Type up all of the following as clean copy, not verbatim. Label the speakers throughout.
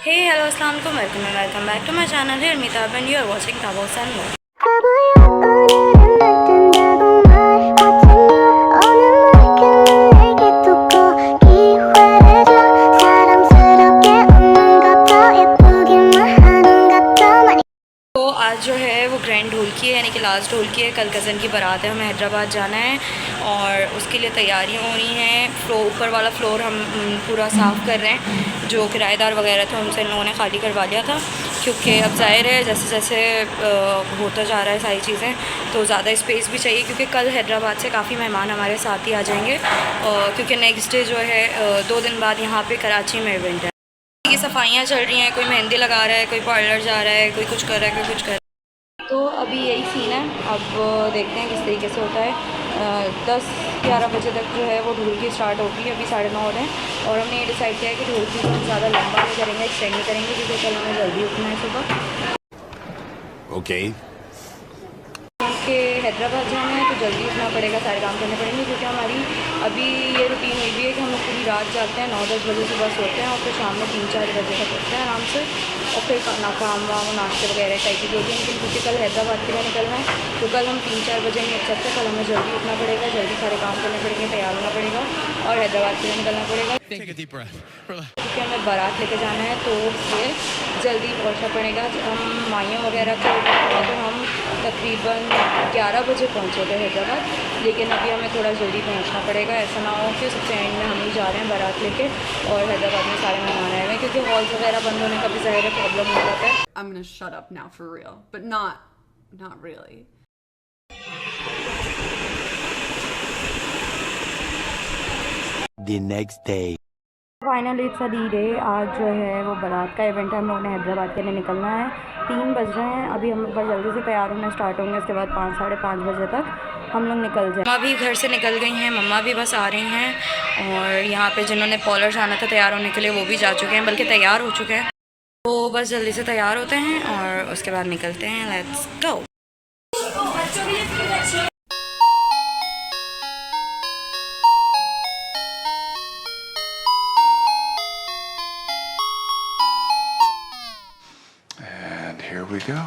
Speaker 1: हे hello अस्सलाम वालेकुम welcome back to my channel है Amitabh and you are watching ताबोस एंड तो आज जो है वो ग्रैंड ढोल की है, यानी कि लास्ट ढोल की है। कल कज़न की बारात है, हमें हैदराबाद जाना है और उसके लिए तैयारियां हो रही हैं। ऊपर वाला फ्लोर हम पूरा साफ़ कर रहे हैं। जो किराएदार वगैरह थे उनसे इन लोगों ने खाली करवा लिया था, क्योंकि अब ज़ाहिर है जैसे जैसे होता जा रहा है सारी चीज़ें, तो ज़्यादा स्पेस भी चाहिए, क्योंकि कल हैदराबाद से काफ़ी मेहमान हमारे साथ ही आ जाएंगे, क्योंकि नेक्स्ट डे जो है 2 दिन बाद यहाँ पे कराची में इवेंट है। की सफाइयाँ चल रही हैं, कोई मेहंदी लगा रहा है, कोई पार्लर जा रहा है, कोई कुछ कर रहा है, कोई कुछ कर रहा है। तो अभी यही सीन है। अब देखते हैं किस तरीके से होता है। 10-11 बजे तक जो है वो ढोल की स्टार्ट होगी। अभी 9:30 हो रहे हैं और हमने ये डिसाइड किया है कि ढोल की हम ज़्यादा लंबा नहीं करेंगे, एक्सटेंड नहीं करेंगे, क्योंकि कल हमें जल्दी उठना है सुबह।
Speaker 2: ओके
Speaker 1: कि हैदराबाद जाना है तो जल्दी उठना पड़ेगा, सारे काम करने पड़ेंगे, क्योंकि हमारी अभी ये रूटीन हुई भी है कि हम लोग पूरी रात जागते हैं, 9-10 बजे सुबह सोते हैं और फिर शाम में 3-4 बजे तक उठते हैं आराम से, और फिर काम वाम नाश्ते वगैरह टाइप की होती है। लेकिन क्योंकि कल हैदराबाद के लिए निकलना है तो कल हम 3-4 बजे नहीं उठ सकते। कल हमें जल्दी उठना पड़ेगा, जल्दी सारे काम करने पड़ेंगे, तैयार होना पड़ेगा और हैदराबाद के लिए निकलना पड़ेगा, क्योंकि हमें बारात लेके जाना है, तो इसलिए जल्दी पहुंचना पड़ेगा। हम माइयों वगैरह को तो हम तकरीबन 11 बजे पहुंचे थे हैदराबाद, लेकिन अभी हमें थोड़ा जल्दी पहुंचना पड़ेगा। ऐसा ना हो कि सबसे एंड में हम ही जा रहे हैं बारात लेके और हैदराबाद में सारे मेहमान आए हुए हैं, क्योंकि हॉल्स वगैरह बंद होने का भी ज़ाहिर है प्रॉब्लम हो जाता है।
Speaker 3: I'm gonna shut up now for real, but not really.
Speaker 2: The next day.
Speaker 1: Finally it's a D day. आज जो है वो बारात का इवेंट है, हम लोगों ने हैदराबाद के लिए निकलना है। 3 बज रहे हैं, अभी हम बस जल्दी से तैयार होना स्टार्ट होंगे, उसके बाद 5-5:30 बजे तक हम लोग निकल जाए। मम्मा भी घर से निकल गई हैं, मम्मा भी बस आ रही हैं और यहाँ पे जिन्होंने पॉलर जाना था तैयार होने के लिए वो भी जा चुके हैं, बल्कि तैयार हो चुके हैं। तो बस जल्दी से तैयार होते हैं और उसके बाद निकलते हैं। Let's go.
Speaker 2: And here we go.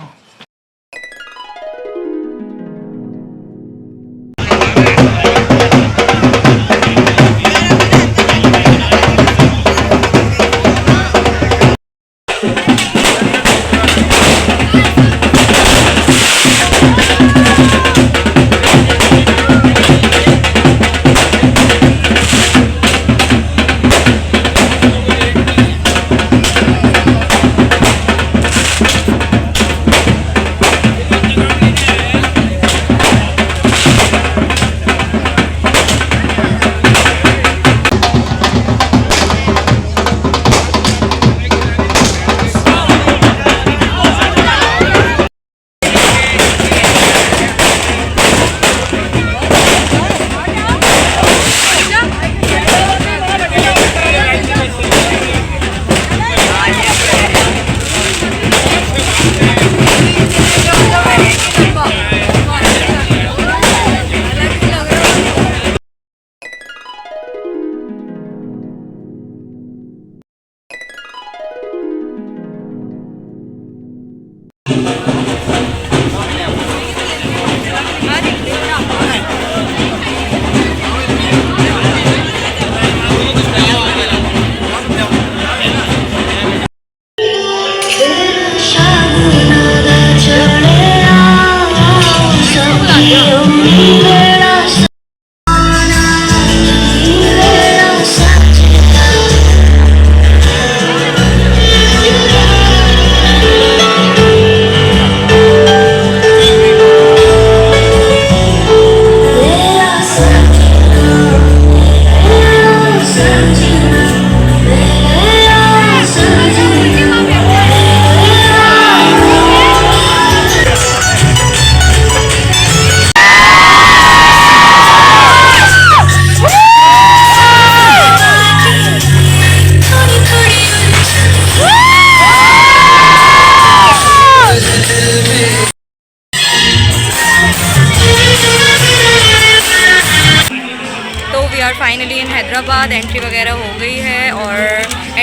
Speaker 2: Finally in Hyderabad entry वगैरह हो गई है और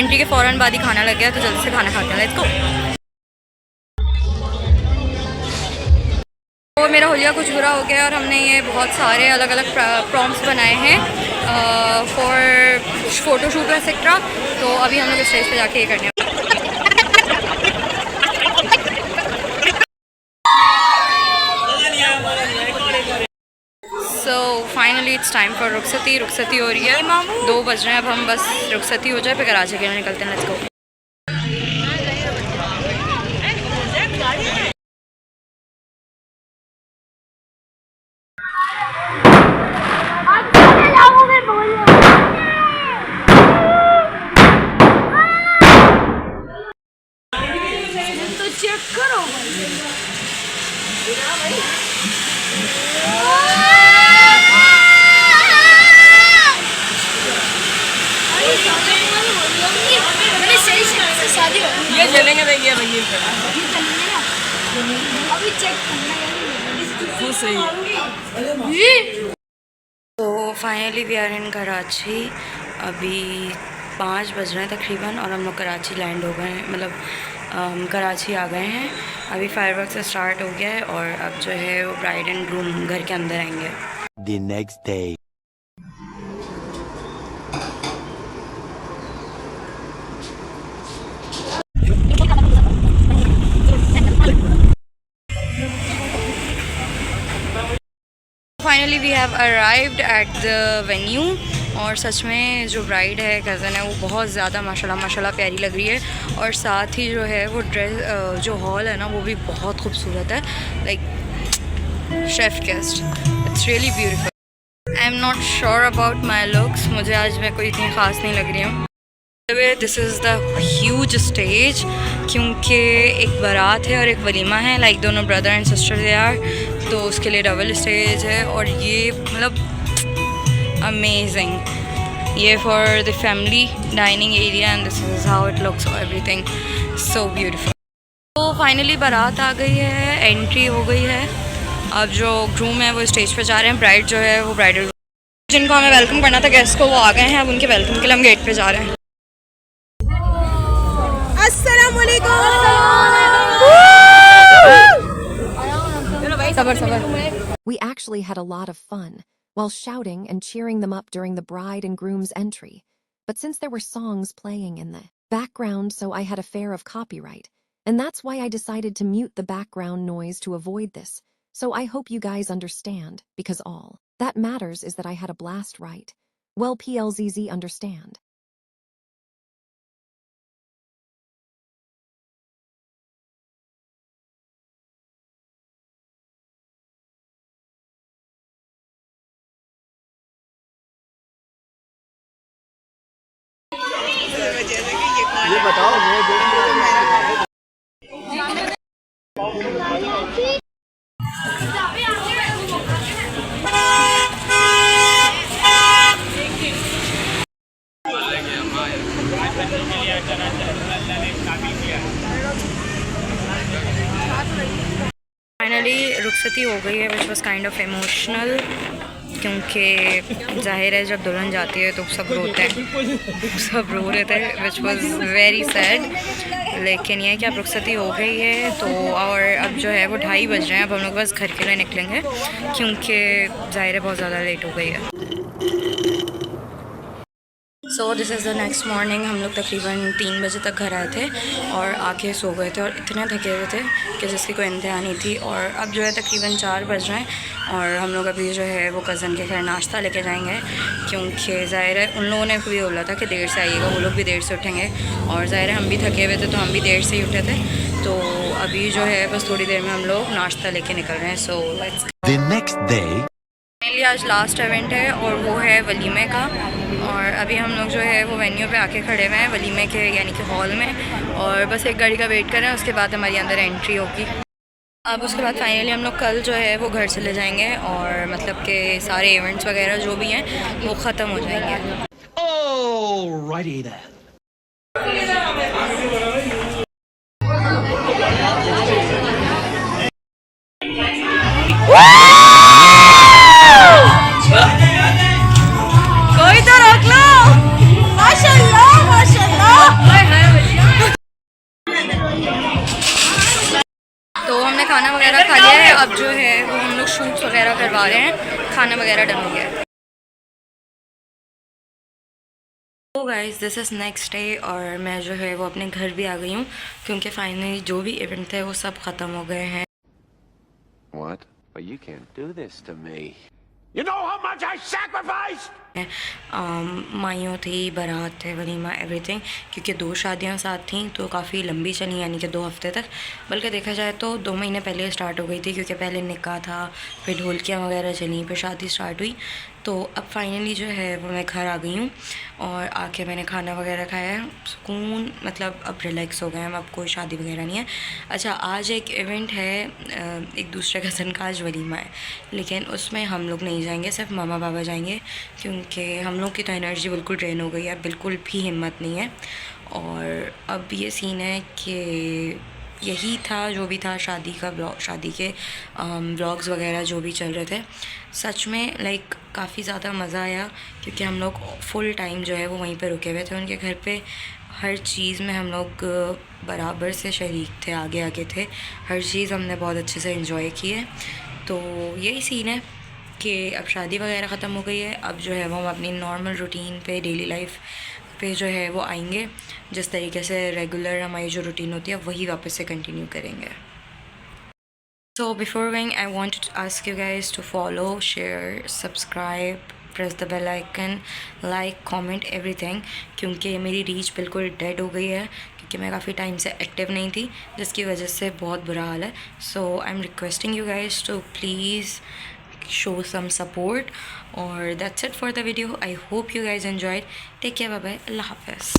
Speaker 1: एंट्री के फ़ौरन बाद ही खाना लग गया, तो जल्दी से खाना खाते हैं। Let's go. तो मेरा होलिया कुछ बुरा हो गया और हमने ये बहुत सारे अलग अलग प्रॉम्प्ट्स बनाए हैं फॉर फोटोशूट एक्सेट्रा। तो अभी हम लोग स्टेज पे जाके ये करने हैं। So finally it's time for रुखसती। रुखसती हो रही है, 2 बज रहे हैं। अब हम बस रुखसती हो जाए फिर कराची के लिए निकलते हैं। Let's go. तो चेक करो
Speaker 4: ये चलेंगे भैया भैया
Speaker 1: अभी चेक
Speaker 4: खुद सही है।
Speaker 1: तो finally we are in Karachi. अभी 5 बज रहे हैं तकरीबन और हम लोग कराची लैंड हो गए हैं, मतलब कराची आ गए हैं। अभी फायरवर्क्स स्टार्ट हो गया है और अब जो है वो ब्राइड एंड ग्रूम घर के अंदर आएंगे।
Speaker 2: The next day.
Speaker 1: Finally we have arrived at the venue. और सच में जो ब्राइड है, कज़न है, वो बहुत ज़्यादा माशाल्लाह प्यारी लग रही है। और साथ ही जो है वो ड्रेस, जो हॉल है ना, वो भी बहुत खूबसूरत है। Like chef guest, it's really beautiful. I am not sure about my looks, मुझे आज मैं कोई इतनी ख़ास नहीं लग रही हूँ। This is the huge stage, क्योंकि एक बारात है और एक वलीमा है, लाइक दोनों brother and sister they are, तो उसके लिए डबल स्टेज है। और ये मतलब अमेजिंग, ये for the family dining area and this is how it looks, everything so beautiful. तो फाइनली बारात आ गई है, एंट्री हो गई है। अब जो ग्रूम है वो स्टेज पे जा रहे हैं, ब्राइड जो है वो ब्राइडल जिनको हमें वेलकम करना था गेस्ट को, वो आ गए हैं। अब उनके वेलकम के लिए हम गेट पे जा रहे हैं।
Speaker 5: We actually had a lot of fun while shouting and cheering them up during the bride and groom's entry. But since there were songs playing in the background, so I had a fear of copyright. And that's why I decided to mute the background noise to avoid this. So I hope you guys understand, because all that matters is that I had a blast, right? Well, PLZZ understand.
Speaker 2: ये बताओ
Speaker 1: finally रुखसती हो गई है, which was kind of emotional, क्योंकि जाहिर है जब दुल्हन जाती है तो सब रोते हैं, सब रो रहे थे, विच वॉज वेरी सैड। लेकिन ये कि अब रुखसती हो गई है तो, और अब जो है वो 2:30 बज रहे हैं। अब हम लोग बस घर के लिए निकलेंगे, क्योंकि जाहिर है बहुत ज़्यादा लेट हो गई है। So this is the next morning. हम लोग तकरीबन 3 बजे तक घर आए थे और आके सो गए थे और इतने थके हुए थे कि जिसकी कोई इंतहा नहीं थी। और अब जो है तकरीबन 4 बज रहे हैं और हम लोग अभी जो है वो कज़न के घर नाश्ता लेके जाएंगे, क्योंकि ज़ाहिर है उन लोगों ने भी बोला था कि देर से आइएगा, वो लोग भी देर से उठेंगे और ज़ाहिर है हम भी थके हुए थे तो हम भी देर से ही उठे थे। तो अभी जो है बस थोड़ी देर में हम लोग नाश्ता लेके निकल रहे हैं। So let's
Speaker 2: The next day.
Speaker 1: Finally आज लास्ट इवेंट है और वो है वलीमे का। और अभी हम लोग जो है वो वेन्यू पे आके खड़े हुए हैं वलीमे के, यानी कि हॉल में, और बस एक गाड़ी का वेट कर रहे हैं, उसके बाद हमारी अंदर एंट्री होगी। अब उसके बाद फाइनली हम लोग कल जो है वो घर चले जाएंगे और मतलब कि सारे इवेंट्स वगैरह जो भी हैं वो ख़त्म हो जाएंगे।
Speaker 2: Alrighty then.
Speaker 1: कोई तो रोक लो। माशाल्लाह माशाल्लाह। खाना वगैरह खा लिया है, अब जो है वो हम लोग शूट्स वगैरह करवा रहे हैं, खाना वगैरह डन हो गया है। तो guys this is next day और मैं जो है वो अपने घर भी आ गई हूँ क्योंकि फाइनली जो भी इवेंट थे वो सब ख़त्म हो गए हैं।
Speaker 2: What? But you can't do this to me. You know how much I sacrificed?
Speaker 1: माइयों थी, बारात थे, वलीमा, एवरीथिंग, क्योंकि 2 शादियां साथ थीं तो काफ़ी लंबी चली, यानी कि 2 हफ्ते तक, बल्कि देखा जाए तो 2 महीने पहले स्टार्ट हो गई थी क्योंकि पहले निकाह था, फिर ढोलकियाँ वगैरह चली, फिर शादी स्टार्ट हुई। तो अब फाइनली जो है वो मैं घर आ गई हूँ और आके मैंने खाना वगैरह खाया है, सुकून, मतलब अब रिलैक्स हो गए हम, अब कोई शादी वगैरह नहीं है। अच्छा, आज एक इवेंट है, एक दूसरे कज़न का आज वलीमा है, लेकिन उसमें हम लोग नहीं जाएंगे, सिर्फ मामा बाबा जाएंगे क्योंकि हम लोग की तो एनर्जी बिल्कुल ड्रेन हो गई है, बिल्कुल भी हिम्मत नहीं है। और अब ये सीन है कि यही था जो भी था शादी का ब्लॉग, शादी के ब्लॉग्स वगैरह जो भी चल रहे थे, सच में लाइक काफ़ी ज़्यादा मज़ा आया क्योंकि हम लोग फुल टाइम जो है वो वहीं पे रुके हुए थे उनके घर पे। हर चीज़ में हम लोग बराबर से शरीक थे, आगे आगे थे, हर चीज़ हमने बहुत अच्छे से एंजॉय की है। तो यही सीन है कि अब शादी वगैरह ख़त्म हो गई है, अब जो है वो हम अपनी नॉर्मल रूटीन पे, डेली लाइफ पे जो है वो आएंगे, जिस तरीके से रेगुलर हमारी जो रूटीन होती है वही वापस से कंटिन्यू करेंगे। So before going I want to ask you guys to follow, share, subscribe, press the bell icon, like, comment, everything, क्योंकि मेरी रीच बिल्कुल डेड हो गई है क्योंकि मैं काफ़ी टाइम से एक्टिव नहीं थी, जिसकी वजह से बहुत बुरा हाल है। So I am requesting you guys to please show some support, or that's it for the video. I hope you guys enjoyed. Take care, bye bye, Allah Hafiz.